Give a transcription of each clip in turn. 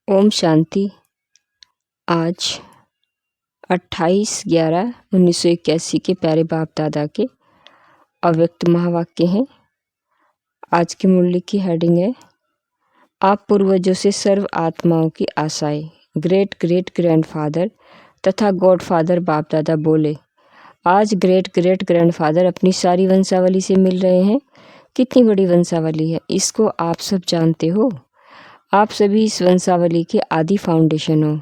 ओम शांति। आज 28/11/1981 के प्यारे बाप दादा के अव्यक्त महावाक्य हैं। आज की मुरली की हेडिंग है, आप पूर्वजों से सर्व आत्माओं की आशाएं। ग्रेट ग्रेट ग्रैंडफादर तथा गॉड फादर बाप दादा बोले, आज ग्रेट ग्रेट ग्रैंडफादर अपनी सारी वंशावली से मिल रहे हैं। कितनी बड़ी वंशावली है, इसको आप सब जानते हो। आप सभी इस वंशावली के आदि फाउंडेशन हो,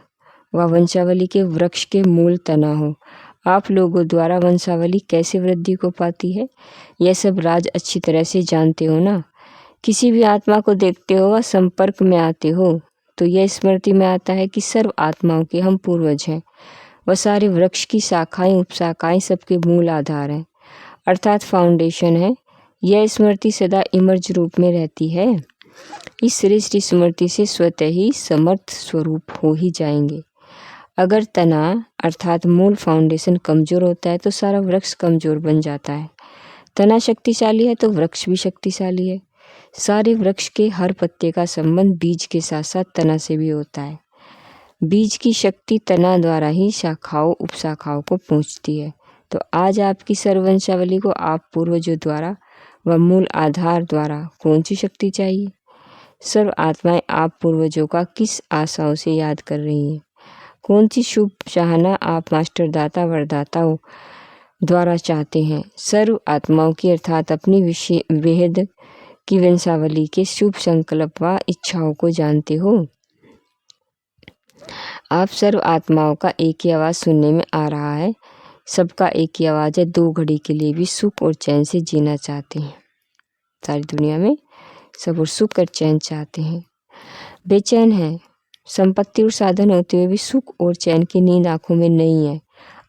वह वंशावली के वृक्ष के मूल तना हो। आप लोगों द्वारा वंशावली कैसे वृद्धि को पाती है, यह सब राज अच्छी तरह से जानते हो ना। किसी भी आत्मा को देखते हो व संपर्क में आते हो तो यह स्मृति में आता है कि सर्व आत्माओं के हम पूर्वज हैं। वह सारे वृक्ष की शाखाएं उपशाखाएं सबके मूल आधार हैं, अर्थात फाउंडेशन है। यह स्मृति सदा इमर्ज रूप में रहती है। इस श्रेष्ठ स्मृति से स्वतः ही समर्थ स्वरूप हो ही जाएंगे। अगर तना अर्थात मूल फाउंडेशन कमजोर होता है तो सारा वृक्ष कमजोर बन जाता है। तना शक्तिशाली है तो वृक्ष भी शक्तिशाली है। सारे वृक्ष के हर पत्ते का संबंध बीज के साथ साथ तना से भी होता है। बीज की शक्ति तना द्वारा ही शाखाओं उपशाखाओं को पहुँचती है। तो आज आपकी सर्ववंशावली को आप पूर्वजों द्वारा व मूल आधार द्वारा कौन सी शक्ति चाहिए? सर्व आत्माएं आप पूर्वजों का किस आशाओं से याद कर रही हैं? कौन सी शुभ चाहना आप मास्टर दाता वरदाताओं द्वारा चाहते हैं? सर्व आत्माओं की अर्थात अपनी वेद की वंशावली के शुभ संकल्प व इच्छाओं को जानते हो। आप सर्व आत्माओं का एक ही आवाज़ सुनने में आ रहा है। सबका एक ही आवाज़ है, 2 घड़ी के लिए भी सुख और चैन से जीना चाहते हैं। सारी दुनिया में सब और सुख और चैन चाहते हैं, बेचैन हैं। संपत्ति और साधन होते हुए भी सुख और चैन की नींद आंखों में नहीं है।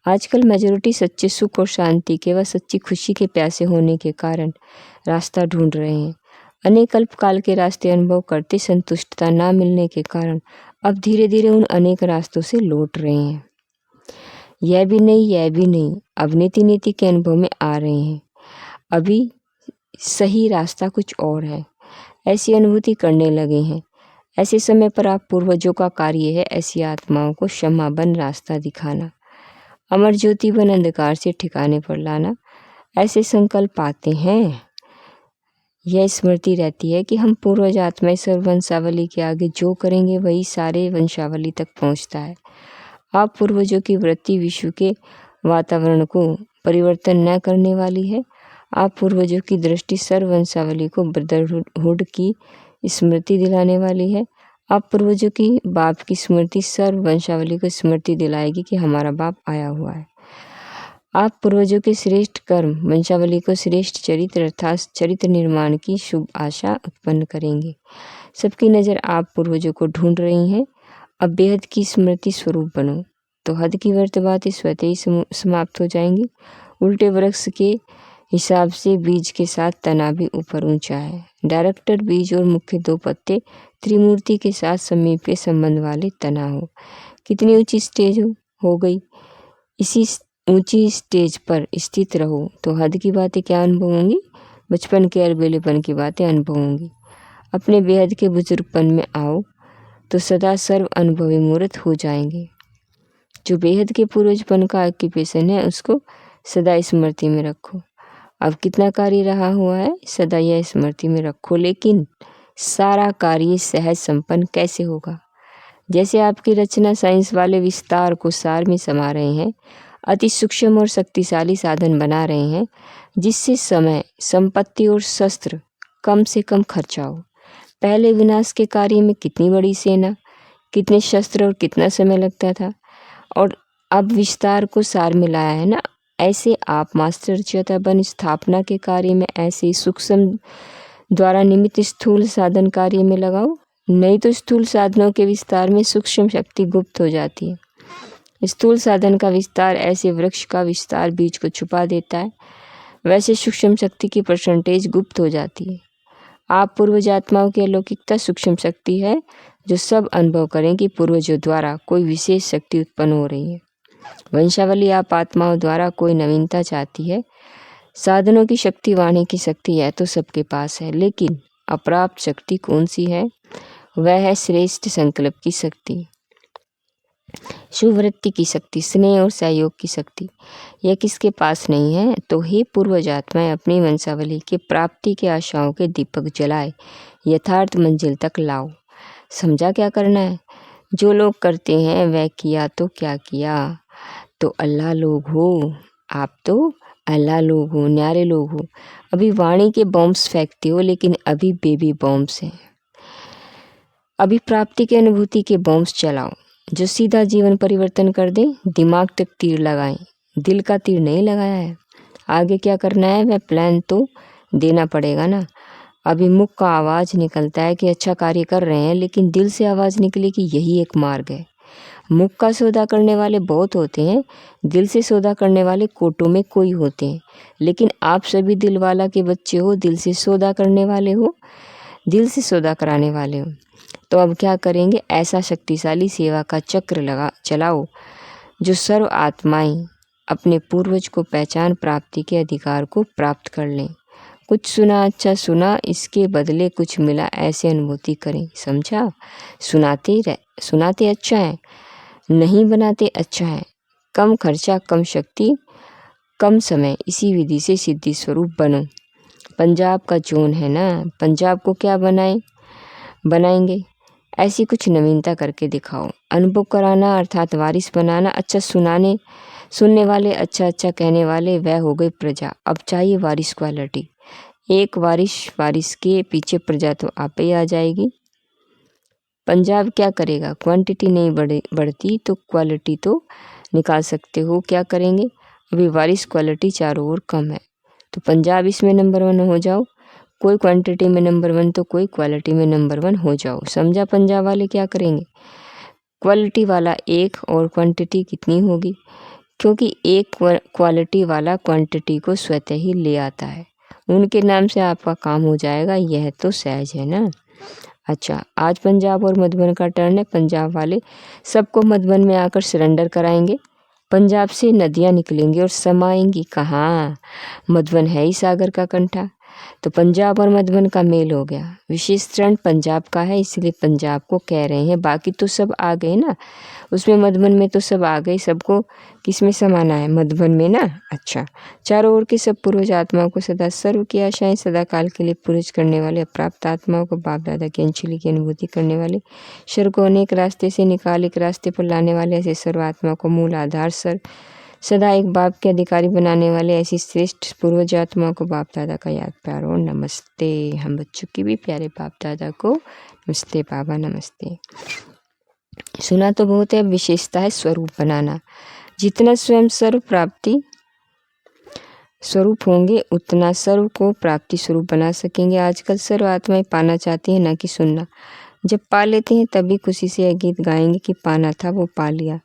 आजकल मेजॉरिटी सच्चे सुख और शांति के व सच्ची खुशी के प्यासे होने के कारण रास्ता ढूंढ रहे हैं। अनेक अल्पकाल के रास्ते अनुभव करते संतुष्टता ना मिलने के कारण अब धीरे धीरे उन अनेक रास्तों से लौट रहे हैं। यह भी नहीं, अब नीति नीति के अनुभव में आ रहे हैं। अभी सही रास्ता कुछ और है, ऐसी अनुभूति करने लगे हैं। ऐसे समय पर आप पूर्वजों का कार्य है ऐसी आत्माओं को क्षमा बन रास्ता दिखाना, अमर ज्योति बन अंधकार से ठिकाने पर लाना। ऐसे संकल्प आते हैं। यह स्मृति रहती है कि हम पूर्वज आत्माएं सर्व वंशावली के आगे जो करेंगे वही सारे वंशावली तक पहुंचता है। आप पूर्वजों की वृत्ति विश्व के वातावरण को परिवर्तन न करने वाली है। आप पूर्वजों की दृष्टि सर्व वंशावली को ब्रदरहुड की स्मृति दिलाने वाली है। आप पूर्वजों की बाप की स्मृति सर्व वंशावली को स्मृति दिलाएगी कि हमारा बाप आया हुआ है। आप पूर्वजों के श्रेष्ठ कर्म वंशावली को श्रेष्ठ चरित्र अर्थात चरित्र निर्माण की शुभ आशा उत्पन्न करेंगे। सबकी नज़र आप पूर्वजों को ढूंढ रही हैं। अब बेहद की स्मृति स्वरूप बनो तो हद की व्यर्थ बातें स्वतः ही समाप्त हो जाएंगी। उल्टे वृक्ष के हिसाब से बीज के साथ तना भी ऊपर ऊंचा है। डायरेक्टर बीज और मुख्य 2 पत्ते त्रिमूर्ति के साथ समीप के संबंध वाले तना हो। कितनी ऊंची स्टेज हो गई। इसी ऊंची स्टेज पर स्थित रहो तो हद की बातें क्या अनुभव होंगी, बचपन के अलबेलेपन की बातें अनुभव होंगी। अपने बेहद के बुजुर्गपन में आओ तो सदा सर्व अनुभवी मूर्त हो जाएंगे। जो बेहद के पूर्वजपन का ऑक्यूपेशन है उसको सदा स्मृति में रखो। अब कितना कार्य रहा हुआ है सदा यह स्मृति में रखो। लेकिन सारा कार्य सहज संपन्न कैसे होगा? जैसे आपकी रचना साइंस वाले विस्तार को सार में समा रहे हैं, अति सूक्ष्म और शक्तिशाली साधन बना रहे हैं जिससे समय, संपत्ति और शस्त्र कम से कम खर्चा हो। पहले विनाश के कार्य में कितनी बड़ी सेना, कितने शस्त्र और कितना समय लगता था, और अब विस्तार को सार में लाया है ना। ऐसे आप मास्टर चेता बन स्थापना के कार्य में ऐसे सूक्ष्म द्वारा निमित्त स्थूल साधन कार्य में लगाओ। नहीं तो स्थूल साधनों के विस्तार में सूक्ष्म शक्ति गुप्त हो जाती है। स्थूल साधन का विस्तार ऐसे वृक्ष का विस्तार बीज को छुपा देता है, वैसे सूक्ष्म शक्ति की परसेंटेज गुप्त हो जाती है। आप पूर्वज आत्माओं की अलौकिकता सूक्ष्म शक्ति है जो सब अनुभव करें कि पूर्वजों द्वारा कोई विशेष शक्ति उत्पन्न हो रही है। वंशावली आप आत्माओं द्वारा कोई नवीनता चाहती है। साधनों की शक्ति, वाणी की शक्ति है तो सबके पास है, लेकिन अप्राप्त शक्ति कौन सी है? वह है श्रेष्ठ संकल्प की शक्ति, शुभवृत्ति की शक्ति, स्नेह और सहयोग की शक्ति। यह किसके पास नहीं है? तो हे पूर्वज आत्माएं, अपनी वंशावली के प्राप्ति के आशाओं के दीपक जलाए यथार्थ मंजिल तक लाओ। समझा क्या करना है? जो लोग करते हैं वह किया तो क्या किया, तो अल्लाह लोग हो, आप तो अल्लाह लोग हो, न्यारे लोग हो। अभी वाणी के बॉम्ब्स फेंकते हो, लेकिन अभी बेबी बॉम्ब्स हैं। अभी प्राप्ति की अनुभूति के बॉम्ब्स चलाओ, जो सीधा जीवन परिवर्तन कर दे। दिमाग तक तीर लगाएं, दिल का तीर नहीं लगाया है। आगे क्या करना है वह प्लान तो देना पड़ेगा ना। अभी मुख का आवाज़ निकलता है कि अच्छा कार्य कर रहे हैं, लेकिन दिल से आवाज़ निकले कि यही एक मार्ग है। मुख का सौदा करने वाले बहुत होते हैं, दिल से सौदा करने वाले कोटों में कोई होते हैं। लेकिन आप सभी दिल वाला के बच्चे हो, दिल से सौदा करने वाले हो, दिल से सौदा कराने वाले हो। तो अब क्या करेंगे? ऐसा शक्तिशाली सेवा का चक्र चलाओ जो सर्व आत्माएं अपने पूर्वज को पहचान प्राप्ति के अधिकार को प्राप्त कर लें। कुछ सुना अच्छा सुना, इसके बदले कुछ मिला, ऐसे अनुभूति करें। समझा? सुनाते अच्छा है, नहीं बनाते अच्छा है। कम खर्चा, कम शक्ति, कम समय, इसी विधि से सिद्धि स्वरूप बनो। पंजाब का जोन है ना, पंजाब को क्या बनाएंगे? ऐसी कुछ नवीनता करके दिखाओ। अनुभव कराना अर्थात वारिस बनाना। अच्छा सुनने वाले, अच्छा कहने वाले, वह हो गई प्रजा। अब चाहिए वारिस क्वालिटी। एक वारिस के पीछे प्रजा तो आप ही आ जाएगी। पंजाब क्या करेगा? क्वांटिटी नहीं बढ़ती तो क्वालिटी तो निकाल सकते हो। क्या करेंगे? अभी वारिस क्वालिटी चारों ओर कम है, तो पंजाब इसमें नंबर 1 हो जाओ। कोई क्वांटिटी में नंबर 1 तो कोई क्वालिटी में नंबर 1 हो जाओ। समझा? पंजाब वाले क्या करेंगे? क्वालिटी वाला एक और क्वांटिटी कितनी होगी? क्योंकि एक क्वालिटी वाला क्वांटिटी को स्वतः ही ले आता है। उनके नाम से आपका काम हो जाएगा। यह तो सहज है ना। अच्छा, आज पंजाब और मधुबन का टर्न है। पंजाब वाले सबको मधुबन में आकर सरेंडर कराएंगे। पंजाब से नदियाँ निकलेंगी और समाएंगी कहाँ? मधुबन है ही सागर का कंठा। तो पंजाब और मधुबन का मेल हो गया। विशेष चरण पंजाब का है, इसलिए पंजाब को कह रहे हैं। बाकी तो सब आ गए ना, उसमें मधुबन में तो सब आ गए। सबको किस में समाना है? मधुबन में ना। अच्छा, चारों ओर के सब पूर्वज आत्माओं को सदा सर्व की आशाएं सदा काल के लिए पूर्वज करने वाले, अप्राप्त आत्माओं को बाप दादा की अंजलि की अनुभूति करने वाले, शर को अनेक रास्ते से निकाल एक रास्ते पर लाने वाले, ऐसे सर्व आत्मा को मूल आधार सदा एक बाप के अधिकारी बनाने वाले, ऐसी श्रेष्ठ पूर्वज आत्मा को बाप दादा का याद प्यार और नमस्ते। हम बच्चों की भी प्यारे बाप दादा को नमस्ते बाबा, नमस्ते। सुना तो बहुत है, विशेषता है स्वरूप बनाना। जितना स्वयं सर्व प्राप्ति स्वरूप होंगे उतना सर्व को प्राप्ति स्वरूप बना सकेंगे। आजकल सर्व आत्माएं पाना चाहती हैं, ना कि सुनना। जब पा लेते हैं तभी खुशी से यह गीत गाएंगे कि पाना था वो पा लिया।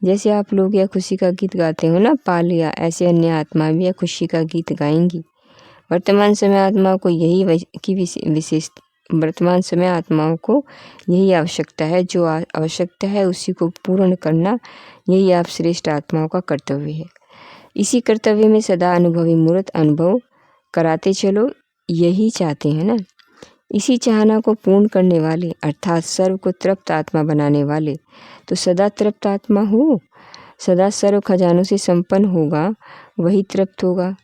जैसे आप लोग यह खुशी का गीत गाते हो ना, पा लिया, ऐसे अन्य आत्मा भी यह खुशी का गीत गाएंगी। वर्तमान समय आत्माओं को वर्तमान समय आत्माओं को यही आवश्यकता है। जो आवश्यकता है उसी को पूर्ण करना, यही आप श्रेष्ठ आत्माओं का कर्तव्य है। इसी कर्तव्य में सदा अनुभवी मूर्त अनुभव कराते चलो, यही चाहते हैं ना। इसी चाहना को पूर्ण करने वाले अर्थात सर्व को तृप्त आत्मा बनाने वाले, तो सदा तृप्त आत्मा हो, सदा सर्व खजानों से संपन्न होगा, वही तृप्त होगा।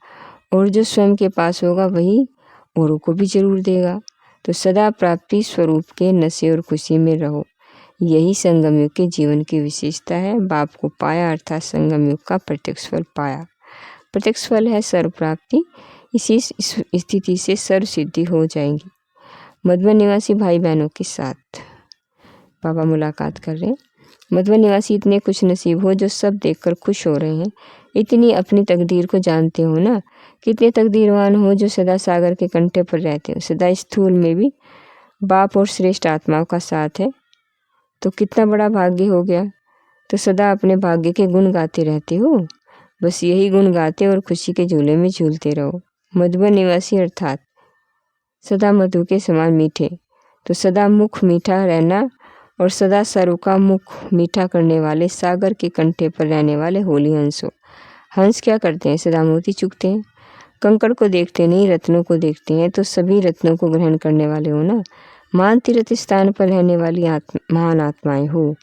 और जो स्वयं के पास होगा वही औरों को भी जरूर देगा। तो सदा प्राप्ति स्वरूप के नशे और खुशी में रहो, यही संगम युग के जीवन की विशेषता है। बाप को पाया अर्थात संगम युग का प्रत्यक्ष फल पाया। प्रत्यक्ष फल है सर्व प्राप्ति। इसी स्थिति से सर्व सिद्धि हो जाएंगी। मधुबन निवासी भाई बहनों के साथ बाबा मुलाकात कर रहे हैं। मधुबन निवासी इतने खुश नसीब हो जो सब देखकर खुश हो रहे हैं। इतनी अपनी तकदीर को जानते हो ना। कितने तकदीरवान हो जो सदा सागर के कंठे पर रहते हो। सदा स्थूल में भी बाप और श्रेष्ठ आत्माओं का साथ है, तो कितना बड़ा भाग्य हो गया। तो सदा अपने भाग्य के गुण गाते रहते हो। बस यही गुण गाते और खुशी के झूले में झूलते रहो। मधुबन निवासी अर्थात सदा मधु के समान मीठे, तो सदा मुख मीठा रहना और सदा सर्व का मुख मीठा करने वाले, सागर के कंठे पर रहने वाले होली हंसो। हंस क्या करते हैं? सदा मोती चुगते हैं। कंकड़ को देखते नहीं, रत्नों को देखते हैं। तो सभी रत्नों को ग्रहण करने वाले हो ना। महान तीर्थ स्थान पर रहने वाली महान आत्माएं हो।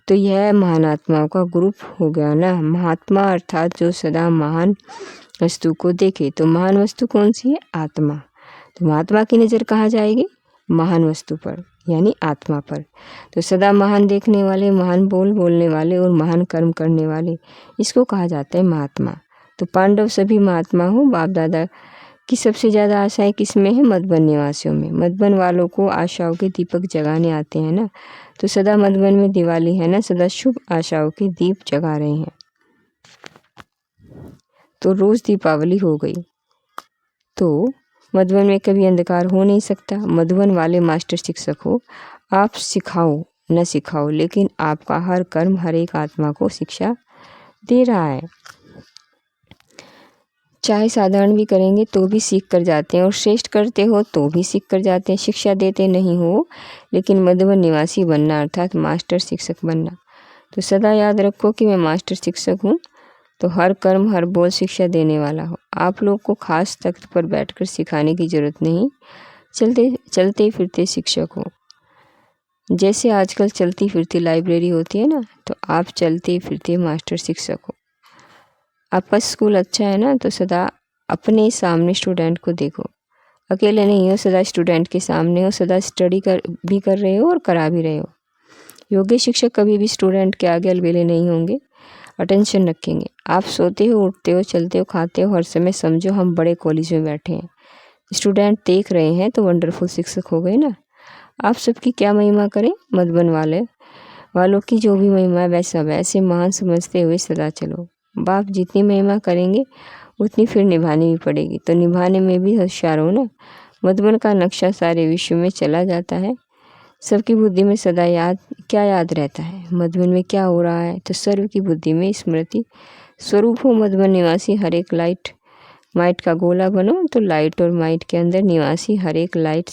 तो यह महान आत्माओं का ग्रुप हो गया ना। महात्मा अर्थात जो सदा महान वस्तु को देखे। तो महान वस्तु कौन सी है? आत्मा। तो महात्मा की नज़र कहाँ जाएगी? महान वस्तु पर, यानी आत्मा पर। तो सदा महान देखने वाले, महान बोलने वाले और महान कर्म करने वाले, इसको कहा जाता है महात्मा। तो पांडव सभी महात्मा हो। बाप दादा की सबसे ज़्यादा आशाएं किस में है? मधुबन निवासियों में। मधुबन वालों को आशाओं के दीपक जगाने आते हैं ना। तो सदा मधुबन में दिवाली है ना, सदा शुभ आशाओं के दीप जगा रहे हैं। तो रोज़ दीपावली हो गई। तो मधुबन में कभी अंधकार हो नहीं सकता। मधुबन वाले मास्टर शिक्षक हो। आप सिखाओ न सिखाओ, लेकिन आपका हर कर्म हर एक आत्मा को शिक्षा दे रहा है। चाहे साधारण भी करेंगे तो भी सीख कर जाते हैं, और श्रेष्ठ करते हो तो भी सीख कर जाते हैं। शिक्षा देते नहीं हो, लेकिन मधुबन निवासी बनना अर्थात मास्टर शिक्षक बनना। तो सदा याद रखो कि मैं मास्टर शिक्षक हूँ, तो हर कर्म हर बोल शिक्षा देने वाला हो। आप लोग को खास तख्त पर बैठकर सिखाने की ज़रूरत नहीं, चलते फिरते शिक्षक हो। जैसे आजकल चलती फिरती लाइब्रेरी होती है ना, तो आप चलते फिरते मास्टर शिक्षक हो। आपका स्कूल अच्छा है ना, तो सदा अपने सामने स्टूडेंट को देखो। अकेले नहीं हो, सदा स्टूडेंट के सामने हो। सदा स्टडी भी कर रहे हो और करा भी रहे हो। योग्य शिक्षक कभी भी स्टूडेंट के आगे अलबेले नहीं होंगे, अटेंशन रखेंगे। आप सोते हो, उठते हो, चलते हो, खाते हो, हर समय समझो हम बड़े कॉलेज में बैठे हैं, स्टूडेंट देख रहे हैं, तो वंडरफुल शिक्षक हो गए ना। आप सबकी क्या महिमा करें? मधुबन वालों की जो भी महिमा है वैसा वैसे महान समझते हुए सदा चलो। बाप जितनी महिमा करेंगे उतनी फिर निभानी भी पड़ेगी, तो निभाने में भी होशियार हो ना। मधुबन का नक्शा सारे विश्व में चला जाता है। सबकी बुद्धि में सदा क्या याद रहता है? मधुबन में क्या हो रहा है? तो सर्व की बुद्धि में स्मृति स्वरूप हो। मधुबन निवासी हर एक लाइट माइट का गोला बनो। तो लाइट और माइट के अंदर निवासी हर एक लाइट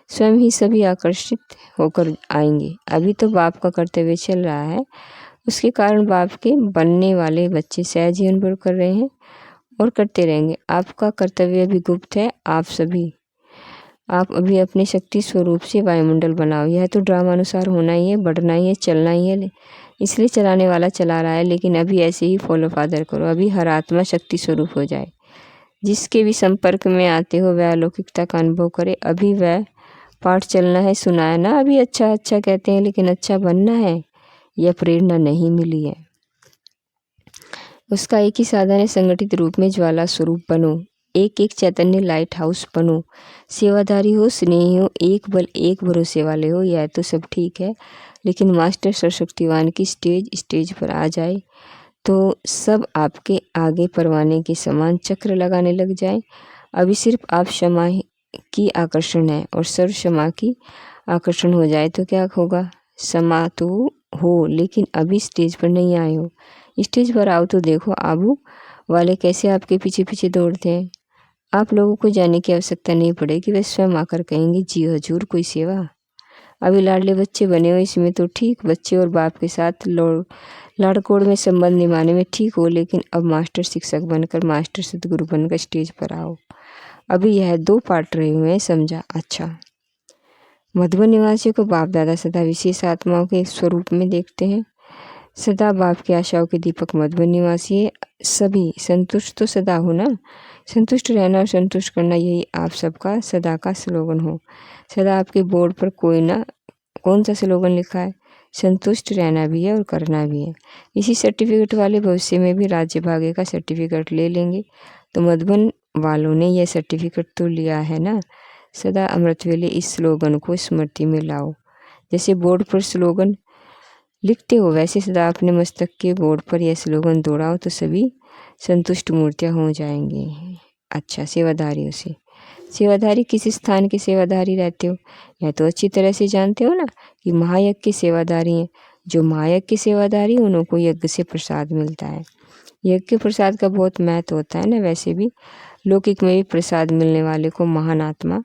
स्वयं ही सभी आकर्षित होकर आएंगे। अभी तो बाप का कर्तव्य चल रहा है, उसके कारण बाप के बनने वाले बच्चे सहज ही अनुभव कर रहे हैं और करते रहेंगे। आपका कर्तव्य भी गुप्त है। आप अभी अपने शक्ति स्वरूप से वायुमंडल बनाओ। यह तो ड्रामा अनुसार होना ही है, बढ़ना ही है, चलना ही है, इसलिए चलाने वाला चला रहा है। लेकिन अभी ऐसे ही फॉलो फादर करो। अभी हर आत्मा शक्ति स्वरूप हो जाए। जिसके भी संपर्क में आते हो वह अलौकिकता का अनुभव करे। अभी वह पाठ चलना है, सुना है ना। अभी अच्छा अच्छा कहते हैं, लेकिन अच्छा बनना है, यह प्रेरणा नहीं मिली है। उसका एक ही साधन है, संगठित रूप में ज्वाला स्वरूप बनो। एक एक चैतन्य लाइट हाउस बनो। सेवादारी हो, स्नेही हो, एक बल एक भरोसे वाले हो। यह तो सब ठीक है, लेकिन मास्टर सरस्वतीवान की स्टेज पर आ जाए तो सब आपके आगे परवाने के समान चक्र लगाने लग जाए। अभी सिर्फ आप क्षमा की आकर्षण है और सर्व क्षमा की आकर्षण हो जाए तो क्या होगा? क्षमा तो हो, लेकिन अभी स्टेज पर नहीं आए हो। स्टेज पर आओ तो देखो आबू वाले कैसे आपके पीछे पीछे दौड़ते हैं। आप लोगों को जाने की आवश्यकता नहीं पड़ेगी, वे स्वयं आकर कहेंगे जी हजूर कोई सेवा। अभी लाडले बच्चे बने हो, इसमें तो ठीक, बच्चे और बाप के साथ लाड़कोड़ में संबंध निभाने में ठीक हो। लेकिन अब मास्टर शिक्षक बनकर, मास्टर सदगुरु बनकर स्टेज पर आओ। अभी यह 2 पार्ट रहे हुए हैं, समझा? अच्छा, मधुबन निवासियों को बाप दादा सदा विशेष आत्माओं के स्वरूप में देखते हैं। सदा बाप की आशाओं के दीपक मधुबन निवासी है। सभी संतुष्ट तो सदा हो ना। संतुष्ट रहना और संतुष्ट करना, यही आप सबका सदा का स्लोगन हो। सदा आपके बोर्ड पर कौन सा स्लोगन लिखा है? संतुष्ट रहना भी है और करना भी है। इसी सर्टिफिकेट वाले भविष्य में भी राज्य भाग्य का सर्टिफिकेट ले लेंगे। तो मधुबन वालों ने यह सर्टिफिकेट तो लिया है ना। सदा अमृत वेले इस स्लोगन को स्मृति में लाओ। जैसे बोर्ड पर स्लोगन लिखते हो, वैसे सदा अपने मस्तक के बोर्ड पर यह स्लोगन दौड़ाओ, तो सभी संतुष्ट मूर्तियाँ हो जाएंगी। अच्छा, सेवादारियों से सेवाधारी किस स्थान के सेवाधारी रहते हो? यह तो अच्छी तरह से जानते हो ना कि महायज्ञ के सेवाधारी हैं। जो महायज्ञ के सेवाधारी, उनको यज्ञ से प्रसाद मिलता है। यज्ञ के प्रसाद का बहुत महत्व होता है ना। वैसे भी लौकिक में भी प्रसाद मिलने वाले को महान आत्मा,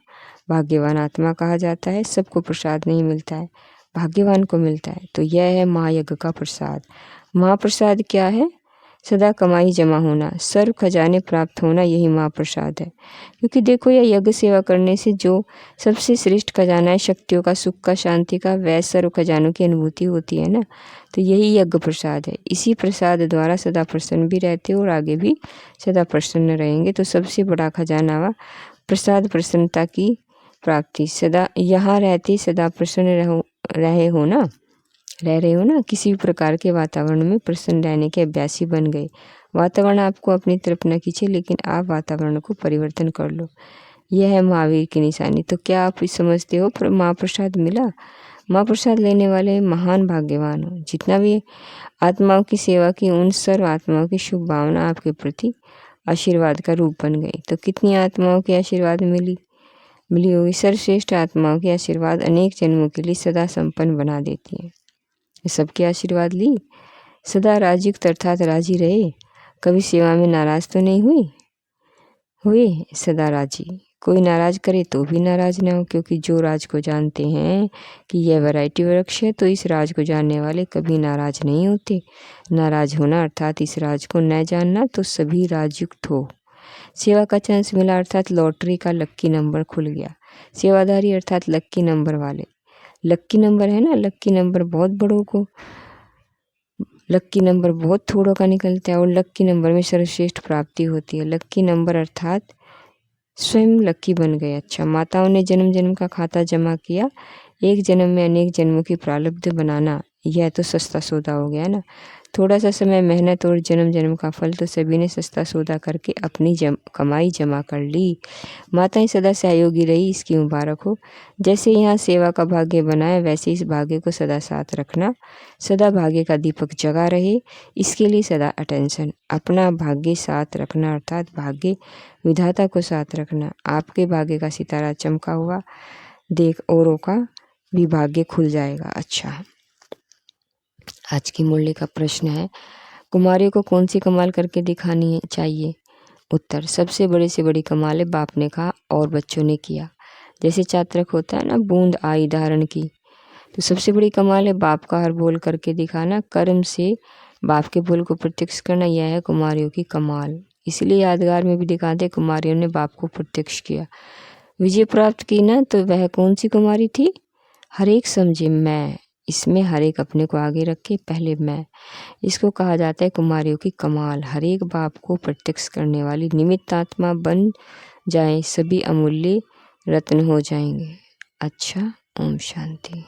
भाग्यवान आत्मा कहा जाता है। सबको प्रसाद नहीं मिलता है, भाग्यवान को मिलता है। तो यह है महायज्ञ का प्रसाद। महाप्रसाद क्या है? सदा कमाई जमा होना, सर्व खजाने प्राप्त होना, यही महाप्रसाद है। क्योंकि देखो यह यज्ञ सेवा करने से जो सबसे श्रेष्ठ खजाना है, शक्तियों का, सुख का, शांति का, वह सर्व खजानों की अनुभूति होती है ना, तो यही यज्ञ प्रसाद है। इसी प्रसाद द्वारा सदा प्रसन्न भी रहते हो और आगे भी सदा प्रसन्न रहेंगे। तो सबसे बड़ा खजाना हुआ प्रसाद, प्रसन्नता की प्राप्ति। सदा यहाँ रहते सदा प्रसन्न रह रहे हो ना, किसी भी प्रकार के वातावरण में प्रसन्न रहने के अभ्यासी बन गए। वातावरण आपको अपनी तरफ न खींचे, लेकिन आप वातावरण को परिवर्तन कर लो। यह है महावीर की निशानी। तो क्या आप समझते हो महाप्रसाद मिला? महाप्रसाद लेने वाले महान भाग्यवान हो। जितना भी आत्माओं की सेवा की, उन सर्व आत्माओं की शुभ भावना आपके प्रति आशीर्वाद का रूप बन गई। तो कितनी आत्माओं के आशीर्वाद मिली होगी? सर्वश्रेष्ठ आत्माओं के आशीर्वाद अनेक जन्मों के लिए सदा संपन्न बना देती है। सबके आशीर्वाद ली, सदा राजयुक्त अर्थात राजी रहे, कभी सेवा में नाराज तो नहीं हुए, सदा राजी। कोई नाराज करे तो भी नाराज ना हो, क्योंकि जो राज को जानते हैं कि यह वैरायटी वृक्ष है, तो इस राज को जानने वाले कभी नाराज नहीं होते। नाराज होना अर्थात इस राज को न जानना, तो सभी राजयुक्त हो। सेवा का चांस मिला अर्थात लॉटरी का लक्की नंबर खुल गया। सेवाधारी अर्थात लक्की नंबर वाले। लक्की नंबर है ना, लक्की नंबर बहुत बड़ों को, लक्की नंबर बहुत थोड़ों का निकलता है, और लक्की नंबर में सर्वश्रेष्ठ प्राप्ति होती है। लक्की नंबर अर्थात स्वयं लक्की बन गए। अच्छा, माताओं ने जन्म जन्म का खाता जमा किया, एक जन्म में अनेक जन्मों की प्रारब्ध बनाना, यह तो सस्ता सौदा हो गया ना। थोड़ा सा समय, मेहनत और जन्म जन्म का फल, तो सभी ने सस्ता सौदा करके अपनी कमाई जमा कर ली। माताएं सदा सहयोगी रही, इसकी मुबारक हो। जैसे यहाँ सेवा का भाग्य बनाए, वैसे इस भाग्य को सदा साथ रखना। सदा भाग्य का दीपक जगा रहे, इसके लिए सदा अटेंशन। अपना भाग्य साथ रखना अर्थात भाग्य विधाता को साथ रखना। आपके भाग्य का सितारा चमका हुआ देख औरों का भी भाग्य खुल जाएगा। अच्छा, आज की मूल्य का प्रश्न है, कुमारियों को कौन सी कमाल करके दिखानी चाहिए? उत्तर, सबसे बड़ी से बड़ी कमाल है बाप ने कहा और बच्चों ने किया। जैसे चात्रक होता है ना, बूंद आई धारण की, तो सबसे बड़ी कमाल है बाप का हर बोल करके दिखाना, कर्म से बाप के बोल को प्रत्यक्ष करना, यह है कुमारियों की कमाल। इसलिए यादगार में भी दिखाते कुमारियों ने बाप को प्रत्यक्ष किया, विजय प्राप्त की ना। तो वह कौन सी कुमारी थी? हर एक समझे मैं, इसमें हर एक अपने को आगे रखे, पहले मैं। इसको कहा जाता है कुमारियों की कमाल। हर एक बाप को प्रत्यक्ष करने वाली निमित्त आत्मा बन जाए, सभी अमूल्य रत्न हो जाएंगे। अच्छा, ओम शांति।